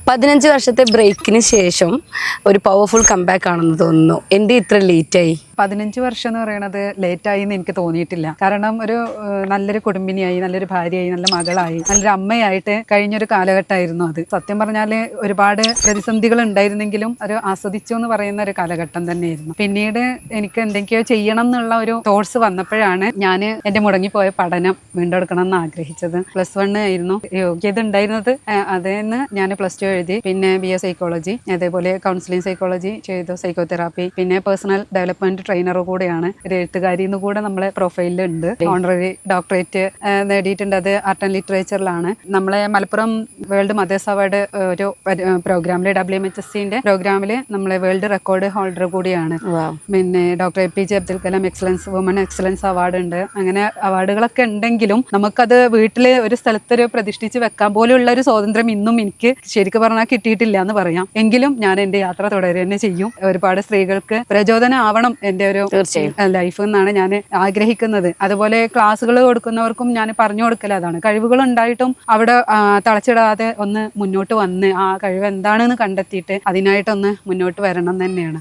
15 വർഷത്തെ ബ്രേക്കിന് ശേഷം ഒരു പവർഫുൾ കംബാക്ക് ആണെന്ന് തോന്നുന്നു. എന്ത് ഇത്ര ലേറ്റായി? 15 വർഷം എന്ന് പറയുന്നത് ലേറ്റായി എന്ന് എനിക്ക് തോന്നിയിട്ടില്ല. കാരണം ഒരു നല്ലൊരു കുടുംബിനിയായി, നല്ലൊരു ഭാര്യയായി, നല്ല മകളായി, നല്ലൊരു അമ്മയായിട്ട് കഴിഞ്ഞൊരു കാലഘട്ടമായിരുന്നു അത്. സത്യം പറഞ്ഞാൽ ഒരുപാട് പ്രതിസന്ധികൾ ഉണ്ടായിരുന്നെങ്കിലും ഒരു ആസ്വദിച്ചു എന്ന് പറയുന്ന ഒരു കാലഘട്ടം തന്നെയായിരുന്നു. പിന്നീട് എനിക്ക് എന്തൊക്കെയോ ചെയ്യണം എന്നുള്ള ഒരു തോട്ട്സ് വന്നപ്പോഴാണ് ഞാൻ എൻ്റെ മുടങ്ങിപ്പോയ പഠനം വീണ്ടെടുക്കണം എന്ന് ആഗ്രഹിച്ചത്. +1 ആയിരുന്നു യോഗ്യത ഉണ്ടായിരുന്നത്. അതിന് ഞാൻ +2 എഴുതി. പിന്നെ BA സൈക്കോളജി, അതേപോലെ കൗൺസിലിംഗ് സൈക്കോളജി ചെയ്തു, സൈക്കോതെറാപ്പി, പിന്നെ പേഴ്സണൽ ഡെവലപ്മെന്റ് ട്രെയിനർ കൂടെയാണ്. ഒരു എഴുത്തുകാരി എന്ന് കൂടെ നമ്മളെ പ്രൊഫൈലിൽ ഉണ്ട്. ഓണററി ഡോക്ടറേറ്റ് നേടിയിട്ടുണ്ട്. അത് ആർട്ട് ആൻഡ് ലിറ്ററേച്ചറിലാണ്. നമ്മളെ മലപ്പുറം വേൾഡ് മദേഴ്സ് അവാർഡ് ഒരു പ്രോഗ്രാമിൽ WMHSCന്റെ പ്രോഗ്രാമിൽ നമ്മളെ വേൾഡ് റെക്കോർഡ് ഹോൾഡർ കൂടിയാണ്. പിന്നെ doctor APJ Abdul Kalam excellence woman excellence award ഉണ്ട്. അങ്ങനെ അവാർഡുകളൊക്കെ ഉണ്ടെങ്കിലും നമുക്കത് വീട്ടിൽ ഒരു സ്ഥലത്തൊരു പ്രതിഷ്ഠിച്ച് വെക്കാൻ പോലെയുള്ള ഒരു സ്വാതന്ത്ര്യം ഇന്നും എനിക്ക് ശരിക്കും പറഞ്ഞാൽ കിട്ടിയിട്ടില്ല എന്ന് പറയാം. എങ്കിലും ഞാൻ എൻ്റെ യാത്ര തുടരുക തന്നെ ചെയ്യും. ഒരുപാട് സ്ത്രീകൾക്ക് പ്രചോദനം ആവണം എൻ്റെ ഒരു ലൈഫ് എന്നാണ് ഞാൻ ആഗ്രഹിക്കുന്നത്. അതുപോലെ ക്ലാസ്സുകൾ കൊടുക്കുന്നവർക്കും ഞാൻ പറഞ്ഞു കൊടുക്കൽ അതാണ്. കഴിവുകൾ ഉണ്ടായിട്ടും അവിടെ തളച്ചിടാതെ ഒന്ന് മുന്നോട്ട് വന്ന് ആ കഴിവ് എന്താണെന്ന് കണ്ടെത്തിയിട്ട് അതിനായിട്ടൊന്ന് മുന്നോട്ട് വരണം തന്നെയാണ്.